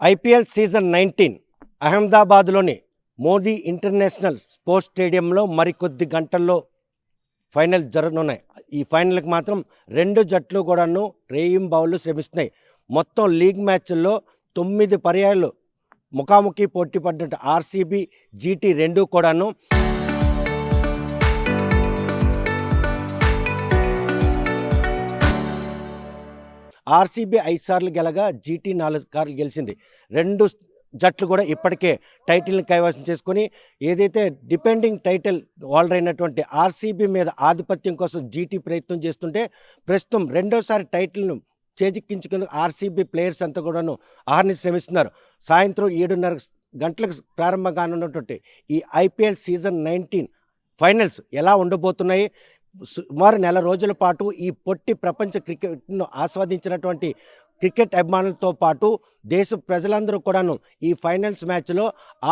IPL season 19 అహ్మదాబాద్లోని Modi international sports స్టేడియంలో మరికొద్ది గంటల్లో ఫైనల్ జరగనున్నాయి. ఈ ఫైనల్కి మాత్రం రెండు జట్లు కూడాను రేయింబావులు శ్రమిస్తున్నాయి. మొత్తం లీగ్ మ్యాచ్ల్లో 9 పర్యాయాలు ముఖాముఖి పోటీ పడినట్టు ఆర్సీబీ, జీటీ రెండు కూడాను ఆర్సీబీ 5 సార్లు గెలగా జీటీ 4 సార్లు గెలిచింది. రెండు జట్లు కూడా ఇప్పటికే టైటిల్ని కైవసం చేసుకొని ఏదైతే డిపెండింగ్ టైటిల్ హోల్డర్ అయినటువంటి ఆర్సీబీ మీద ఆధిపత్యం కోసం జీటీ ప్రయత్నం చేస్తుంటే, ప్రస్తుతం రెండోసారి టైటిల్ను చేజిక్కించుకుని ఆర్సీబీ ప్లేయర్స్ అంతా కూడాను ఆర్ని శ్రమిస్తున్నారు. సాయంత్రం 7:30 గంటలకు ప్రారంభం కానున్నటువంటి ఈ ఐపీఎల్ సీజన్ 19 ఫైనల్స్ ఎలా ఉండబోతున్నాయి, సుమారు నెల రోజుల పాటు ఈ పొట్టి ప్రపంచ క్రికెట్ను ఆస్వాదించినటువంటి క్రికెట్ అభిమానులతో పాటు దేశ ప్రజలందరూ కూడాను ఈ ఫైనల్స్ మ్యాచ్లో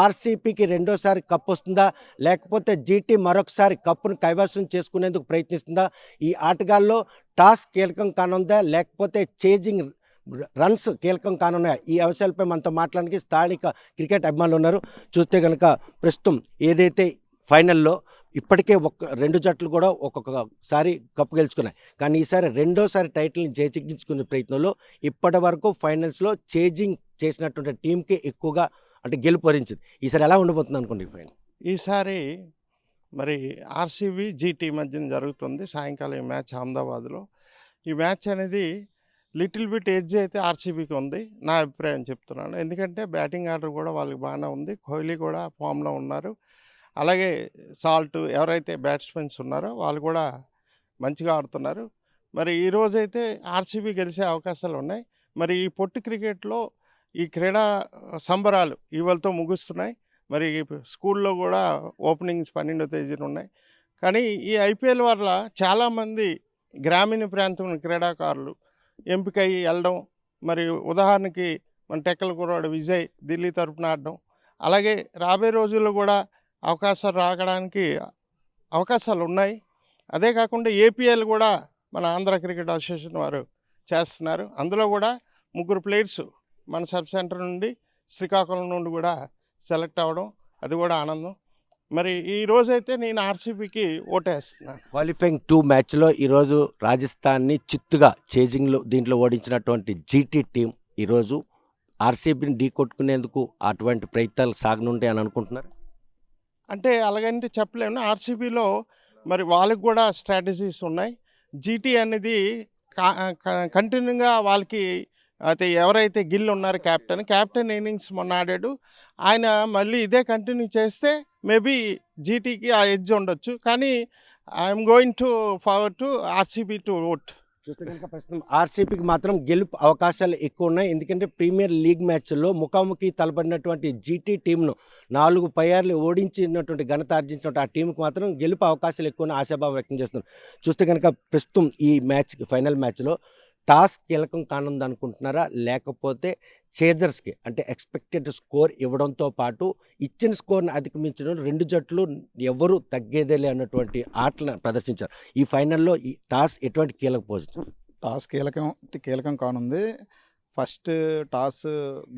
ఆర్సీబీకి రెండోసారి కప్ వస్తుందా, లేకపోతే జీటీ మరొకసారి కప్పును కైవసం చేసుకునేందుకు ప్రయత్నిస్తుందా, ఈ ఆటగాల్లో టాస్ కీలకం కానుందా, లేకపోతే చేజింగ్ రన్స్ కీలకం కానున్నాయా, ఈ అంశాలపై మనతో మాట్లాడడానికి స్థానిక క్రికెట్ అభిమానులు ఉన్నారు. చూస్తే కనుక ప్రస్తుతం ఏదైతే ఫైనల్లో ఇప్పటికే రెండు జట్లు కూడా ఒక్కొక్కసారి కప్పు గెలుచుకున్నాయి, కానీ ఈసారి రెండోసారి టైటిల్ని చేజిక్కించుకునే ప్రయత్నంలో ఇప్పటి వరకు ఫైనల్స్లో చేజింగ్ చేసినటువంటి టీంకి ఎక్కువగా అంటే గెలుపు వరించింది. ఈసారి ఎలా ఉండబోతుంది అనుకోండి ఫైనల్? ఈసారి మరి ఆర్సీబీ జీటీ మధ్యన జరుగుతుంది సాయంకాలం ఈ మ్యాచ్ అహ్మదాబాద్లో. ఈ మ్యాచ్ అనేది లిటిల్ బిట్ ఎడ్జ్ అయితే ఆర్సీబీకి ఉంది, నా అభిప్రాయం చెప్తున్నాను. ఎందుకంటే బ్యాటింగ్ ఆర్డర్ కూడా వాళ్ళకి బాగానే ఉంది, కోహ్లీ కూడా ఫామ్లో ఉన్నారు, అలాగే సాల్ట్ ఎవరైతే బ్యాట్స్మెన్స్ ఉన్నారో వాళ్ళు కూడా మంచిగా ఆడుతున్నారు. మరి ఈరోజైతే ఆర్సీబీ గెలిచే అవకాశాలు ఉన్నాయి. మరి ఈ పొట్టి క్రికెట్లో ఈ క్రీడా సంబరాలు ఇవాళతో ముగుస్తున్నాయి. మరి స్కూల్లో కూడా ఓపెనింగ్స్ 12వ తేదీన ఉన్నాయి. కానీ ఈ ఐపీఎల్ వల్ల చాలామంది గ్రామీణ ప్రాంతం క్రీడాకారులు ఎంపికయ్యి వెళ్ళడం, మరి ఉదాహరణకి మన టెక్కల కుర్రాడు విజయ్ ఢిల్లీ తరపున ఆడడం, అలాగే రాబోయే రోజుల్లో కూడా అవకాశాలు రావడానికి అవకాశాలు ఉన్నాయి. అదే కాకుండా ఏపీఎల్ కూడా మన ఆంధ్ర క్రికెట్ అసోసియేషన్ వారు చేస్తున్నారు. అందులో కూడా 3 ప్లేయర్స్ మన సబ్ సెంటర్ నుండి శ్రీకాకుళం నుండి కూడా సెలెక్ట్ అవ్వడం, అది కూడా ఆనందం. మరి ఈరోజైతే నేను ఆర్సీబీకి ఓటేస్తున్నాను. క్వాలిఫైయింగ్ 2 మ్యాచ్లో ఈరోజు రాజస్థాన్ని చిత్తుగా చేజింగ్లో దీంట్లో ఓడించినటువంటి జీటీ టీం ఈరోజు ఆర్సీబీని ఢీ కొట్టుకునేందుకు అటువంటి ప్రయత్నాలు సాగనుంటాయి అని అనుకుంటున్నారు. అంటే అలాగంటే చెప్పలేము. ఆర్సీబీలో మరి వాళ్ళకి కూడా స్ట్రాటజీస్ ఉన్నాయి. జీటీ అనేది కంటిన్యూగా వాళ్ళకి అయితే ఎవరైతే గిల్ ఉన్నారు క్యాప్టెన్ ఇన్నింగ్స్ మొన్న ఆడాడు, ఆయన మళ్ళీ ఇదే కంటిన్యూ చేస్తే మేబీ జీటీకి ఆ ఎడ్జ్ ఉండొచ్చు. కానీ I'm going to forward to RCB to vote. చూస్తే కనుక ప్రస్తుతం ఆర్సీబీకి మాత్రం గెలుపు అవకాశాలు ఎక్కువ ఉన్నాయి. ఎందుకంటే ప్రీమియర్ లీగ్ మ్యాచ్లో ముఖాముఖి తలపడినటువంటి జీటీ టీంను 4 పర్యాయాలు ఓడించినటువంటి ఘనత ఆర్జించినటువంటి ఆ టీంకి మాత్రం గెలుపు అవకాశాలు ఎక్కువ ఆశాభావం వ్యక్తం చేస్తున్నారు. చూస్తే కనుక ప్రస్తుతం ఈ మ్యాచ్ ఫైనల్ మ్యాచ్లో టాస్ కీలకం కానుంది అనుకుంటున్నారా, లేకపోతే చేజర్స్కి అంటే ఎక్స్పెక్టెడ్ స్కోర్ ఇవ్వడంతో పాటు ఇచ్చిన స్కోర్ని అధిగమించడం రెండు జట్లు ఎవరు తగ్గేదేలే అన్నటువంటి ఆటలను ప్రదర్శించారు. ఈ ఫైనల్లో ఈ టాస్ ఎటువంటి కీలక పొజిషన్? టాస్ కీలకం కానుంది. ఫస్ట్ టాస్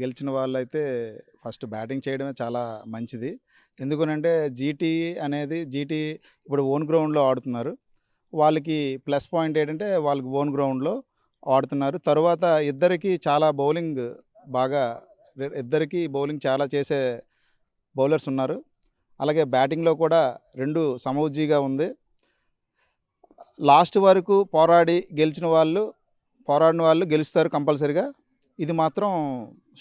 గెలిచిన వాళ్ళైతే ఫస్ట్ బ్యాటింగ్ చేయడమే చాలా మంచిది. ఎందుకనంటే జీటీ ఇప్పుడు ఓన్ గ్రౌండ్లో ఆడుతున్నారు. వాళ్ళకి ప్లస్ పాయింట్ ఏంటంటే వాళ్ళకి ఓన్ గ్రౌండ్లో ఆడుతున్నారు. తర్వాత ఇద్దరికి చాలా ఇద్దరికి బౌలింగ్ చాలా చేసే బౌలర్స్ ఉన్నారు. అలాగే బ్యాటింగ్లో కూడా రెండు సమౌజ్జీగా ఉంది. లాస్ట్ వరకు పోరాడిన వాళ్ళు గెలుస్తారు కంపల్సరీగా, ఇది మాత్రం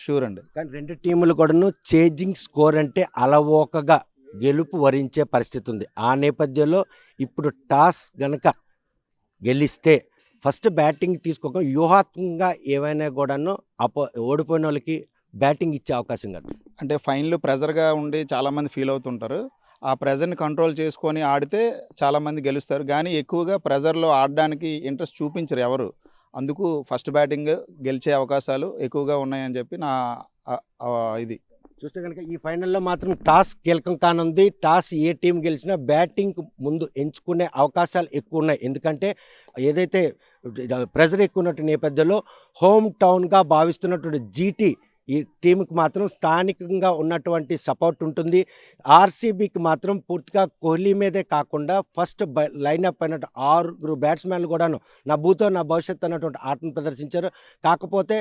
షూర్ అండి. కానీ రెండు టీములు కూడాను చేజింగ్ స్కోర్ అంటే అలవోకగా గెలుపు వరించే పరిస్థితి ఉంది. ఆ నేపథ్యంలో ఇప్పుడు టాస్ గనక గెలిస్తే ఫస్ట్ బ్యాటింగ్ తీసుకోక వ్యూహాత్మకంగా ఏవైనా కూడాను ఓడిపోయిన వాళ్ళకి బ్యాటింగ్ ఇచ్చే అవకాశం కాదు. అంటే ఫైనల్ ప్రెజర్గా ఉండి చాలామంది ఫీల్ అవుతుంటారు. ఆ ప్రెజర్ని కంట్రోల్ చేసుకొని ఆడితే చాలామంది గెలుస్తారు. కానీ ఎక్కువగా ప్రెజర్లో ఆడడానికి ఇంట్రెస్ట్ చూపించరు ఎవరు. అందుకు ఫస్ట్ బ్యాటింగ్ గెలిచే అవకాశాలు ఎక్కువగా ఉన్నాయని చెప్పి నా ఇది. చూస్తే కనుక ఈ ఫైనల్లో మాత్రం టాస్ కీలకం కానుంది. టాస్ ఏ టీం గెలిచినా బ్యాటింగ్ ముందు ఎంచుకునే అవకాశాలు ఎక్కువ ఉన్నాయి. ఎందుకంటే ఏదైతే ప్రెజర్ ఎక్కువ ఉన్నట్టు నేపథ్యంలో హోమ్ టౌన్గా భావిస్తున్నటువంటి జీటీ ఈ టీంకి మాత్రం స్థానికంగా ఉన్నటువంటి సపోర్ట్ ఉంటుంది. ఆర్సీబీకి మాత్రం పూర్తిగా కోహ్లీ మీదే కాకుండా ఫస్ట్ లైనప్ అయినట్టు 6 బ్యాట్స్మెన్లు కూడాను నా భూతో నా భవిష్యత్తు అన్నటువంటి ఆటను ప్రదర్శించారు. కాకపోతే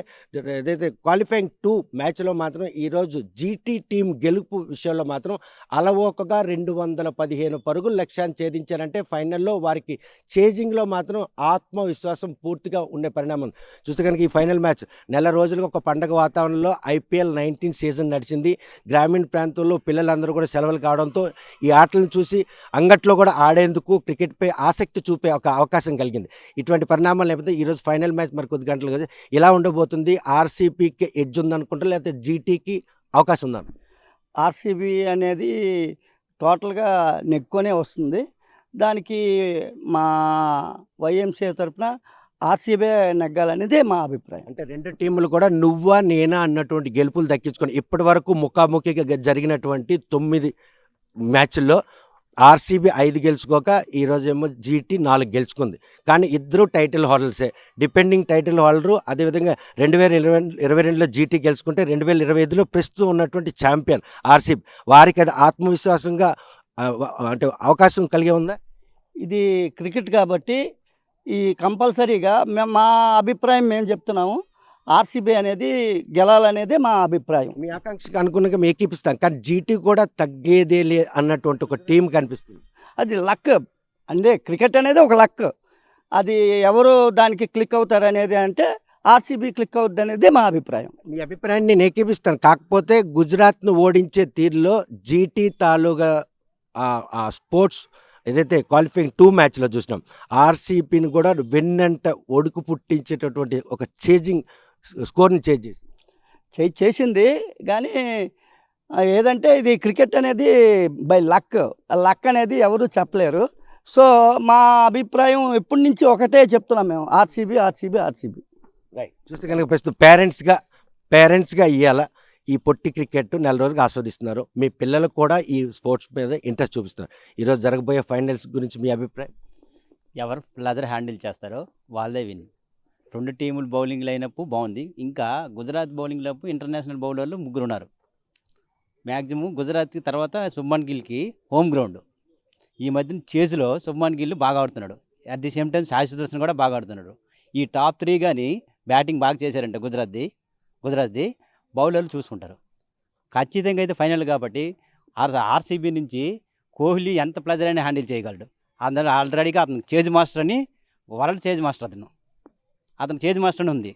ఏదైతే క్వాలిఫైయింగ్ 2 మ్యాచ్లో మాత్రం ఈరోజు జీటీ టీం గెలుపు విషయంలో మాత్రం అలవోకగా 215 పరుగుల లక్ష్యాన్ని ఛేదించారంటే ఫైనల్లో వారికి చేజింగ్లో మాత్రం ఆత్మవిశ్వాసం పూర్తిగా ఉండే పరిణామం చూస్తే కనుక ఈ ఫైనల్ మ్యాచ్ నెల రోజులుగా ఒక పండగ వాతావరణంలో IPL 19 సీజన్ నడిచింది. గ్రామీణ ప్రాంతంలో పిల్లలందరూ కూడా సెలవులు కావడంతో ఈ ఆటలను చూసి అంగట్లో కూడా ఆడేందుకు క్రికెట్పై ఆసక్తి చూపే ఒక అవకాశం కలిగింది. ఇటువంటి పరిణామాలు లేకపోతే ఈరోజు ఫైనల్ మ్యాచ్ మరి కొద్ది గంటలు కదా ఇలా ఉండబోతుంది. ఆర్సీబీకి ఎడ్జ్ ఉందనుకుంటారు లేకపోతే జీటీకి అవకాశం ఉందా? ఆర్సీబీ అనేది టోటల్గా నెగ్గుకొనే వస్తుంది. దానికి మా వైఎంసీఏ తరఫున ఆర్సీబీ నెగ్గాలనేదే మా అభిప్రాయం. అంటే 2 టీములు కూడా నువ్వా నేనా అన్నటువంటి గెలుపులు దక్కించుకొని ఇప్పటి వరకు ముఖాముఖిగా జరిగినటువంటి 9 మ్యాచ్ల్లో ఆర్సీబీ 5 గెలుచుకోక ఈరోజేమో జీటీ 4 గెలుచుకుంది. కానీ ఇద్దరు టైటిల్ హోల్డర్సే. డిపెండింగ్ టైటిల్ హోల్డరు అదేవిధంగా 2022లో జీటీ గెలుచుకుంటే 2025లో ప్రస్తుతం ఉన్నటువంటి ఛాంపియన్ ఆర్సీబీ. వారికి అది ఆత్మవిశ్వాసంగా అంటే అవకాశం కలిగే ఉందా? ఇది క్రికెట్ కాబట్టి ఈ కంపల్సరీగా మా అభిప్రాయం మేము చెప్తున్నాము. ఆర్సీబీ అనేది గెలాలనేదే మా అభిప్రాయం. మీ ఆకాంక్షకు అనుగుణంగా మేము ఏకీపిస్తాం. కానీ జీటీ కూడా తగ్గేదేలే అన్నటువంటి ఒక టీం కనిపిస్తుంది. అది లక్. అంటే క్రికెట్ అనేది ఒక లక్. అది ఎవరు దానికి క్లిక్ అవుతారు అనేది అంటే ఆర్సీబీ క్లిక్ అవుద్ది అనేది మా అభిప్రాయం. మీ అభిప్రాయాన్ని నేను ఏకీపిస్తాను. కాకపోతే గుజరాత్ను ఓడించే తీరులో జీటీ తాలూగా ఆ స్పోర్ట్స్ ఏదైతే క్వాలిఫైయింగ్ 2 మ్యాచ్లో చూసినాం ఆర్సీబీని కూడా వెన్నంట ఒడుకు పుట్టించేటటువంటి ఒక చేజింగ్ స్కోర్ని చేసింది. కానీ ఏదంటే ఇది క్రికెట్ అనేది బై లక్. లక్ అనేది ఎవరు చెప్పలేరు. సో మా అభిప్రాయం ఎప్పటి నుంచి ఒకటే చెప్తున్నాం మేము, ఆర్సీబీ ఆర్సీబీ ఆర్సీబీ. రైట్. చూస్తే కనుక ప్రస్తుతం పేరెంట్స్గా ఇవ్వాల ఈ పొట్టి క్రికెట్ నెల రోజులుగా ఆస్వాదిస్తున్నారు. మీ పిల్లలకు కూడా ఈ స్పోర్ట్స్ మీద ఇంట్రెస్ట్ చూపిస్తున్నారు. ఈరోజు జరగబోయే ఫైనల్స్ గురించి మీ అభిప్రాయం? ఎవరు ప్లెజర్ హ్యాండిల్ చేస్తారో వాళ్ళే విన్. 2 టీములు బౌలింగ్ లైనప్ బాగుంది. ఇంకా గుజరాత్ బౌలింగ్ లైనప్ ఇంటర్నేషనల్ బౌలర్లు 3 ఉన్నారు. మ్యాక్సిమం గుజరాత్కి తర్వాత శుభ్మన్ గిల్కి హోమ్ గ్రౌండ్. ఈ మధ్యన చేజ్లో శుభ్మన్ గిల్ బాగా ఆడుతున్నాడు. At the same time Sai Sudarshan కూడా బాగా ఆడుతున్నాడు. ఈ టాప్ 3 కానీ బ్యాటింగ్ బాగా చేశారంటే గుజరాత్ది బౌలర్లు చూసుకుంటారు. ఖచ్చితంగా అయితే ఫైనల్ కాబట్టి ఆర్సీబీ నుంచి కోహ్లీ ఎంత ప్లెజర్ అయినా హ్యాండిల్ చేయగలడు. అందులో ఆల్రెడీగా అతను చేజ్ మాస్టర్ అని, వరల్డ్ చేజ్ మాస్టర్ అతను చేజ్ మాస్టర్ అని ఉంది.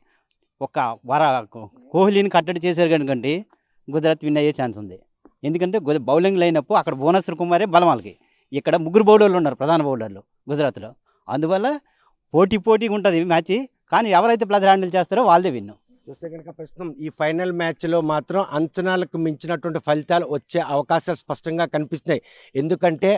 కోహ్లీని కట్టడి చేశారు కనుకంటే గుజరాత్ విన్ అయ్యే ఛాన్స్ ఉంది. ఎందుకంటే బౌలింగ్ లైనప్ అక్కడ భువనేశ్వర్ కుమారే బలం వాళ్ళకి. ఇక్కడ 3 బౌలర్లు ఉన్నారు, ప్రధాన బౌలర్లు గుజరాత్లో. అందువల్ల పోటీగా ఉంటుంది మ్యాచ్. కానీ ఎవరైతే ప్లెజర్ హ్యాండిల్ చేస్తారో వాళ్ళదే విన్ను. చూస్తే కనుక ప్రస్తుతం ఈ ఫైనల్ మ్యాచ్లో మాత్రం అంచనాలకు మించినటువంటి ఫలితాలు వచ్చే అవకాశాలు స్పష్టంగా కనిపిస్తున్నాయి. ఎందుకంటే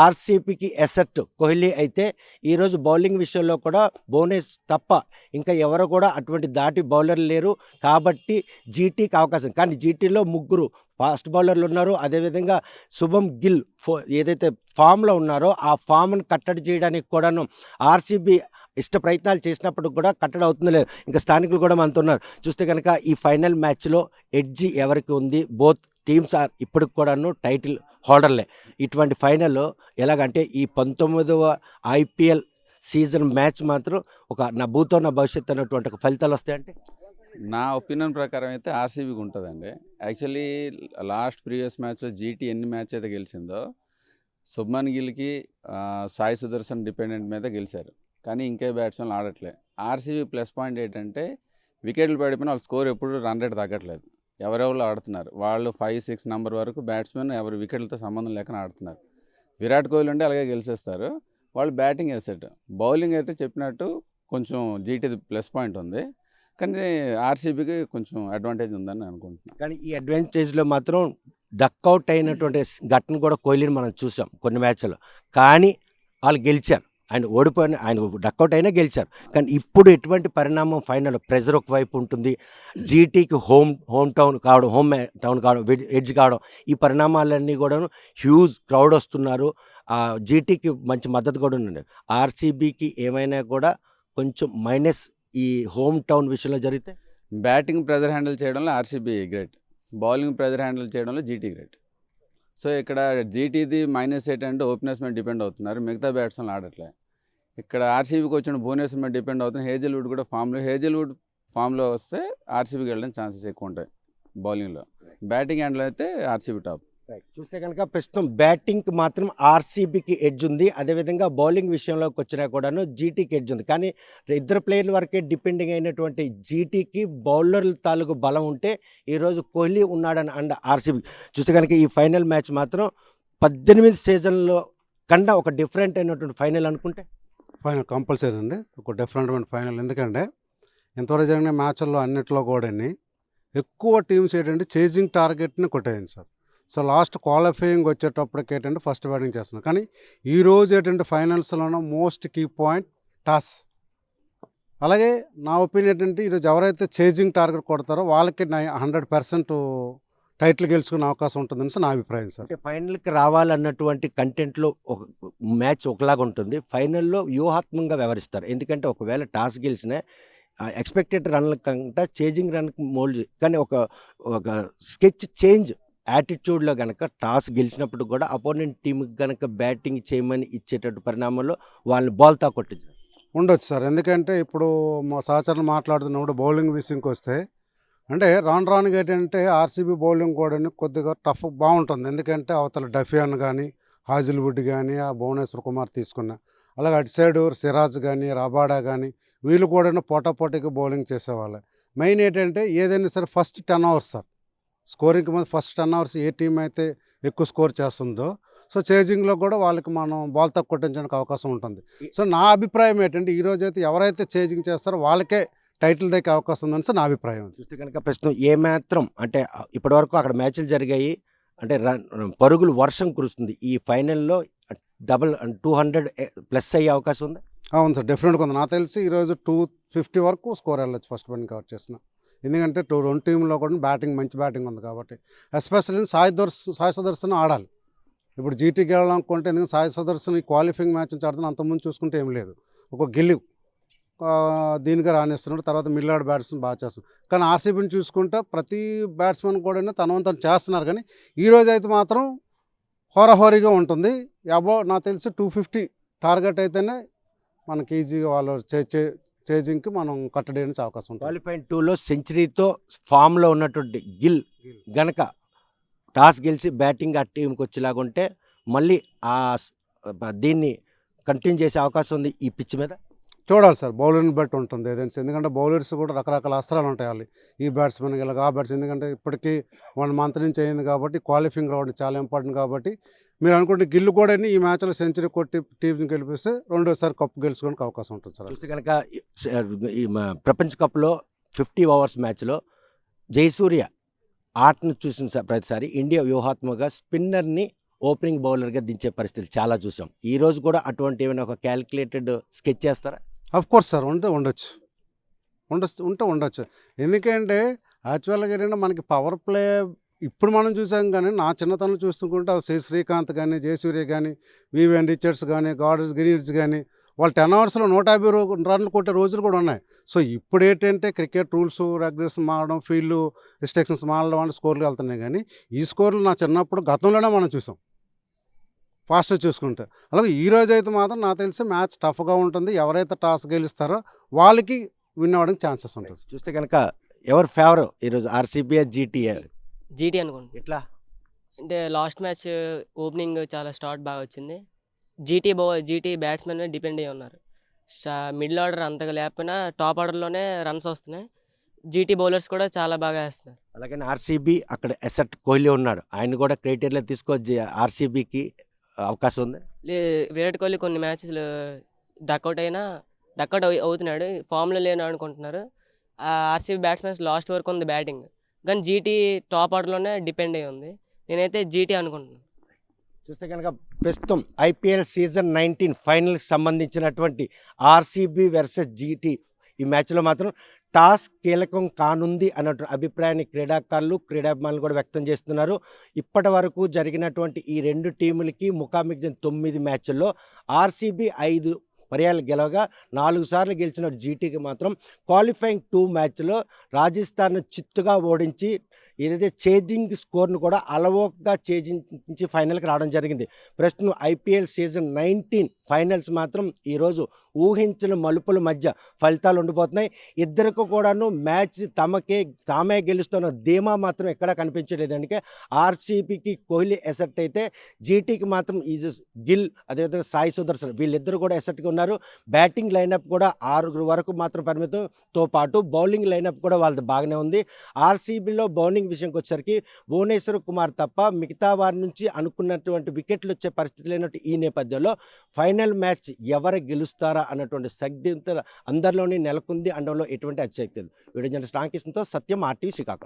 ఆర్సీబీకి ఎసెట్ కోహ్లీ అయితే ఈరోజు బౌలింగ్ విషయంలో కూడా బోనస్ తప్ప ఇంకా ఎవరు కూడా అటువంటి దాటి బౌలర్లు లేరు. కాబట్టి జీటీకి అవకాశం. కానీ జీటీలో 3 ఫాస్ట్ బౌలర్లు ఉన్నారు. అదేవిధంగా శుభమ్ గిల్ ఏదైతే ఫామ్లో ఉన్నారో ఆ ఫామ్ను కట్టడి చేయడానికి కూడాను ఆర్సీబీ ప్రయత్నాలు చేసినప్పుడు కూడా కట్టడి అవుతుందో లేదు. ఇంకా స్థానికులు కూడా మనతో ఉన్నారు. చూస్తే కనుక ఈ ఫైనల్ మ్యాచ్లో ఎడ్జి ఎవరికి ఉంది? బోత్ టీమ్స్ ఆర్ ఇప్పటికి కూడాను టైటిల్ హోల్డర్లే. ఇటువంటి ఫైనల్లో ఎలాగంటే ఈ 19వ IPL సీజన్ మ్యాచ్ మాత్రం ఒక నా భూతో నా భవిష్యత్తు అన్నటువంటి ఒక ఫలితాలు వస్తాయంటే నా ఒపీనియన్ ప్రకారం అయితే ఆర్సీబీకి ఉంటుందండి. యాక్చువల్లీ ప్రీవియస్ మ్యాచ్లో జీటీ ఎన్ని మ్యాచ్ అయితే గెలిచిందో శుభ్మన్ గిల్కి సాయి సుదర్శన్ డిపెండెంట్ మీద గెలిచారు. కానీ ఇంకే బ్యాట్స్మెన్లు ఆడట్లే. ఆర్సీబీ ప్లస్ పాయింట్ ఏంటంటే వికెట్లు పడిపోయిన వాళ్ళ స్కోర్ ఎప్పుడు రన్ రేట్ తగ్గట్లేదు. ఎవరెవరు ఆడుతున్నారు వాళ్ళు 5-6 నెంబర్ వరకు బ్యాట్స్మెన్ ఎవరు వికెట్లతో సంబంధం లేకుండా ఆడుతున్నారు. విరాట్ కోహ్లీ ఉంటే అలాగే గెలిచేస్తారు. వాళ్ళు బ్యాటింగ్ ఎసెట్. బౌలింగ్ అయితే చెప్పినట్టు కొంచెం జీటీ ప్లస్ పాయింట్ ఉంది. కానీ ఆర్సీబీకి కొంచెం అడ్వాంటేజ్ ఉందని అనుకుంటున్నాను. కానీ ఈ అడ్వాంటేజ్లో మాత్రం డక్అవుట్ అయినటువంటి ఘటన కూడా కోహ్లీని మనం చూసాం కొన్ని మ్యాచ్లో. కానీ వాళ్ళు గెలిచారు. ఆయన ఓడిపోయిన ఆయన డక్అవుట్ అయినా గెలిచారు. కానీ ఇప్పుడు ఎటువంటి పరిణామం ఫైనల్ ప్రెజర్ ఒకవైపు ఉంటుంది. జీటీకి హోమ్ టౌన్ కావడం ఎడ్జ్ కావడం ఈ పరిణామాలన్నీ కూడా హ్యూజ్ క్రౌడ్ వస్తున్నారు. జీటీకి మంచి మద్దతు కూడా ఉంది. ఆర్సీబీకి ఏమైనా కూడా కొంచెం మైనస్ ఈ హోమ్ టౌన్ విషయంలో జరిగితే బ్యాటింగ్ ప్రెజర్ హ్యాండిల్ చేయడంలో RCB great, bowling pressure handle చేయడంలో జీటీ గ్రేట్. సో ఇక్కడ జీటీది -8 అంటే ఓపెనర్స్ మీద డిపెండ్ అవుతున్నారు, మిగతా బ్యాట్స్మెన్లు ఆడట్లే. ఇక్కడ ఆర్సీబీకి వచ్చిన భువనేశ్వర్ మీద డిపెండ్ అవుతుంది. హేజల్వుడ్ కూడా ఫామ్లో వస్తే ఆర్సీబీకి వెళ్ళడం ఛాన్సెస్ ఎక్కువ ఉంటాయి బౌలింగ్లో. బ్యాటింగ్ హ్యాండిల్ అయితే ఆర్సీబీ టాప్. చూస్తే కనుక ప్రస్తుతం బ్యాటింగ్కి మాత్రం ఆర్సీబీకి ఎడ్జ్ ఉంది, అదేవిధంగా బౌలింగ్ విషయంలోకి వచ్చినా కూడాను జీటీకి ఎడ్జ్ ఉంది. కానీ ఇద్దరు ప్లేయర్ల వరకే డిపెండింగ్ అయినటువంటి జీటీకి బౌలర్ల తాలూకు బలం ఉంటే ఈరోజు కోహ్లీ ఉన్నాడని అండ్ ఆర్సీబీ చూస్తే కనుక ఈ ఫైనల్ మ్యాచ్ మాత్రం 18 సీజన్లో కన్నా ఒక డిఫరెంట్ అయినటువంటి ఫైనల్ అనుకుంటే ఫైనల్ కంపల్సరీ అండి, ఒక డిఫరెంట్ ఫైనల్. ఎందుకంటే ఇంతవరకు జరిగిన మ్యాచ్ల్లో అన్నింటిలో కూడా ఎక్కువ టీమ్స్ ఏంటంటే చేజింగ్ టార్గెట్ని కొట్టేయండి సార్. సో లాస్ట్ క్వాలిఫైయింగ్ వచ్చేటప్పటికి ఏంటంటే ఫస్ట్ బ్యాటింగ్ చేస్తున్నాం. కానీ ఈరోజు ఏంటంటే ఫైనల్స్లోనూ మోస్ట్ కీ పాయింట్ టాస్. అలాగే నా ఒపీనియన్ ఏంటంటే ఈరోజు ఎవరైతే చేజింగ్ టార్గెట్ కొడతారో వాళ్ళకి 100% టైటిల్ గెలుచుకునే అవకాశం ఉంటుందని నా అభిప్రాయం సార్. అంటే ఫైనల్కి రావాలన్నటువంటి కంటెంట్లో ఒక మ్యాచ్ ఒకలాగా ఉంటుంది, ఫైనల్లో వ్యూహాత్మకంగా వ్యవహరిస్తారు. ఎందుకంటే ఒకవేళ టాస్ గెలిచినా ఎక్స్పెక్టెడ్ రన్ల కంటే చేజింగ్ రన్కి మోల్డ్, కానీ ఒక స్కెచ్ చేంజ్ యాటిట్యూడ్లో కనుక టాస్ గెలిచినప్పుడు కూడా అపోనెంట్ టీంకి కనుక బ్యాటింగ్ చేయమని ఇచ్చేటట్టు పరిణామంలో వాళ్ళని బాల్తో కొట్టించారు ఉండొచ్చు సార్. ఎందుకంటే ఇప్పుడు మా సహచరులు మాట్లాడుతున్నప్పుడు బౌలింగ్ విషయంకి వస్తే అంటే రానుగా ఏంటంటే ఆర్సీబీ బౌలింగ్ కూడా కొద్దిగా టఫ్ బాగుంటుంది. ఎందుకంటే అవతల డఫియాన్ కానీ హాజిల్వుడ్ కానీ ఆ భువనేశ్వర్ కుమార్ తీసుకున్న, అలాగే అటు సైడ్ సిరాజ్ కానీ రబాడా కానీ వీళ్ళు కూడా పోటాపోటీగా బౌలింగ్ చేసేవాళ్ళే. మెయిన్ ఏంటంటే ఏదైనా సరే ఫస్ట్ 10 అవర్స్ సార్ స్కోరింగ్కి ముందు ఫస్ట్ 10 అవర్స్ ఏ టీం అయితే ఎక్కువ స్కోర్ చేస్తుందో సో చేజింగ్లో కూడా వాళ్ళకి మనం బాల్తో కొట్టించడానికి అవకాశం ఉంటుంది. సో నా అభిప్రాయం ఏంటంటే ఈరోజు అయితే ఎవరైతే చేజింగ్ చేస్తారో వాళ్ళకే టైటిల్ దక్కే అవకాశం ఉందని సార్ నా అభిప్రాయం. చూస్తే కనుక ప్రస్తుతం ఏ మాత్రం అంటే ఇప్పటివరకు అక్కడ మ్యాచ్లు జరిగాయి అంటే పరుగులు వర్షం కురుస్తుంది, ఈ ఫైనల్లో 200+ అయ్యే అవకాశం ఉంది. అవును సార్, డెఫినెట్గా ఉంది. నాకు తెలిసి ఈరోజు 250 వరకు స్కోర్ వెళ్ళచ్చు ఫస్ట్ బ్యాటింగ్ కవర్ చేసిన. ఎందుకంటే రెండు టీంలో కూడా మంచి బ్యాటింగ్ ఉంది కాబట్టి. ఎస్పెషల్లీ సాయి సుదర్శన్ ఆడాలి. ఇప్పుడు జీటీకి వెళ్ళాలనుకుంటే ఎందుకంటే సాయి సుదర్శన్ ఈ క్వాలిఫైయింగ్ మ్యాచ్ నుంచి ఆడుతున్న అంతకుముందు చూసుకుంటే ఏం లేదు, ఒక గిల్లి దీనిగా రాణిస్తున్నాడు. తర్వాత మిల్లాడ్ బ్యాట్స్మెన్ బాగా చేస్తున్నాడు. కానీ ఆర్సీబీని చూసుకుంటే ప్రతి బ్యాట్స్మెన్ కూడా తనవంతం చేస్తున్నారు. కానీ ఈరోజు అయితే మాత్రం హోరాహోరీగా ఉంటుంది. నాకు తెలిసి 250 టార్గెట్ అయితేనే మనకి ఈజీగా వాళ్ళు చేజింగ్కి మనం కట్టడానికి అవకాశం ఉంటుంది. క్వాలిఫైయింగ్ 2లో సెంచరీతో ఫామ్లో ఉన్నటువంటి గిల్ గనక టాస్ గెలిచి బ్యాటింగ్ ఆ టీంకి వచ్చేలాగా ఉంటే మళ్ళీ దీన్ని కంటిన్యూ చేసే అవకాశం ఉంది ఈ పిచ్ మీద. చూడాలి సార్, బౌలర్ని బట్టి ఉంటుంది ఏదైనా. ఎందుకంటే బౌలర్స్ కూడా రకరకాల అస్త్రాలు ఉంటాయి వాళ్ళు, ఈ బ్యాట్స్మెన్ ఇలాగ ఆ బ్యాట్స్. ఎందుకంటే ఇప్పటికీ 1 మంత్ నుంచి అయింది కాబట్టి క్వాలిఫైయింగ్ రౌండ్ చాలా ఇంపార్టెంట్ కాబట్టి మీరు అనుకుంటే గిల్లు కూడా ఈ మ్యాచ్లో సెంచరీ కొట్టి టీంని గెలిపిస్తే రెండోసారి కప్పు గెలుచుకోవడానికి అవకాశం ఉంటుంది సార్. చూస్తే కనుక ఈ ప్రపంచ కప్లో 50 ఓవర్స్ మ్యాచ్లో జయసూర్య ఆటను చూసిన ప్రతిసారి ఇండియా వ్యూహాత్మకంగా స్పిన్నర్ని ఓపెనింగ్ బౌలర్గా దించే పరిస్థితులు చాలా చూసాం. ఈరోజు కూడా అటువంటి ఏమైనా ఒక క్యాలిక్యులేటెడ్ స్కెచ్ చేస్తారా? కోర్స్ సార్, ఉండొచ్చు. ఎందుకంటే యాక్చువల్గా ఏంటంటే మనకి పవర్ ప్లే ఇప్పుడు మనం చూసాం. కానీ నా చిన్నతనంలో చూసుకుంటే శ్రీకాంత్ కానీ జయసూర్య కానీ వివిఎన్ రిచర్డ్స్ కానీ గార్డెన్స్ గ్రీనిడ్స్ కానీ వాళ్ళు 10 ఓవర్స్లో 150 రన్లు కొట్టే రోజులు కూడా ఉన్నాయి. సో ఇప్పుడు ఏంటంటే క్రికెట్ రూల్స్ రెగ్యులేషన్ మారడం, ఫీల్డ్ రిస్ట్రిక్షన్స్ మారడం వల్ల స్కోర్లు వెళ్తున్నాయి. కానీ ఈ స్కోర్లు నా చిన్నప్పుడు గతంలోనే మనం చూసాం ఫాస్ట్గా చూసుకుంటే. అలాగే ఈరోజు అయితే మాత్రం నాకు తెలిసి మ్యాచ్ టఫ్గా ఉంటుంది. ఎవరైతే టాస్ గెలుస్తారో వాళ్ళకి విన్ అవ్వడానికి ఛాన్సెస్ ఉంటుంది. చూస్తే కనుక ఎవరు ఫేవర్ ఈరోజు ఆర్సీబీ జీటీ అనుకోండి. ఎట్లా అంటే లాస్ట్ మ్యాచ్ ఓపెనింగ్ చాలా స్టార్ట్ బాగా వచ్చింది. జీటీ బ్యాట్స్మెన్ మీద డిపెండ్ అయ్యి ఉన్నారు. మిడిల్ ఆర్డర్ అంతగా లేకపోయినా టాప్ ఆర్డర్లోనే రన్స్ వస్తున్నాయి. జీటీ బౌలర్స్ కూడా చాలా బాగా వేస్తున్నారు. అలాగే ఆర్సీబీ అక్కడ ఎసెట్ కోహ్లీ ఉన్నాడు, ఆయన కూడా క్రైటీరియా తీసుకోవచ్చి ఆర్సీబీకి అవకాశం ఉంది. విరాట్ కోహ్లీ కొన్ని మ్యాచెస్లు డక్అవుట్ అవుతున్నాడు, ఫామ్లో లేను అనుకుంటున్నారు. ఆర్సీబీ బ్యాట్స్మెన్స్ లాస్ట్ వరకు ఉంది బ్యాటింగ్, కానీ జీటీ టాప్ ఆర్డర్లోనే డిపెండ్ అయ్యి ఉంది. నేనైతే జీటీ అనుకుంటున్నాను. చూస్తే కనుక ప్రస్తుతం ఐపీఎల్ సీజన్ 19 ఫైనల్కి సంబంధించినటువంటి ఆర్సీబీ వర్సెస్ జీటీ ఈ మ్యాచ్లో మాత్రం టాస్ కీలకం కానుంది అన్నట్టు అభిప్రాయాన్ని క్రీడాభిమానులు కూడా వ్యక్తం చేస్తున్నారు. ఇప్పటి వరకు జరిగినటువంటి ఈ రెండు టీములకి ముఖాముఖి 9 మ్యాచ్ల్లో ఆర్సీబీ 5 పర్యాలు గెలవగా 4 సార్లు గెలిచిన జీటీకి మాత్రం క్వాలిఫైయింగ్ 2 మ్యాచ్లో రాజస్థాన్ చిత్తుగా ఓడించి ఏదైతే చేజింగ్ స్కోర్ను కూడా అలవోకగా చేజించి ఫైనల్కి రావడం జరిగింది. ప్రస్తుతం ఐపీఎల్ సీజన్ 19 ఫైనల్స్ మాత్రం ఈరోజు ఊహించిన మలుపుల మధ్య ఫలితాలు ఉండిపోతున్నాయి. ఇద్దరికి కూడాను మ్యాచ్ తామే గెలుస్తున్న ధీమా మాత్రం ఎక్కడా కనిపించలేదు. అందుకే ఆర్సీబీకి కోహ్లీ ఎసెట్ అయితే జీటీకి మాత్రం గిల్ అదేవిధంగా సాయి సుదర్శన్ వీళ్ళిద్దరు కూడా ఎసెట్గా ఉన్నారు. బ్యాటింగ్ లైనప్ కూడా 6 వరకు మాత్రం పరిమితంతో పాటు బౌలింగ్ లైనప్ కూడా వాళ్ళది బాగానే ఉంది. ఆర్సీబీలో బౌలింగ్ విషయంకి వచ్చేసరికి భువనేశ్వర్ కుమార్ తప్ప మిగతా వారి నుంచి అనుకున్నటువంటి వికెట్లు వచ్చే పరిస్థితి లేనట్టు ఈ నేపథ్యంలో ఫైనల్ మ్యాచ్ ఎవరు గెలుస్తారా అన్నటువంటి సగ్ధత అందరిలోనే నెలకొంది అనడంలో ఎటువంటి అతిశక్తి లేదు. వీడియో జర్నలిస్ట్ రామకృష్ణతో సత్యం, RTV శ్రీకాకుళం.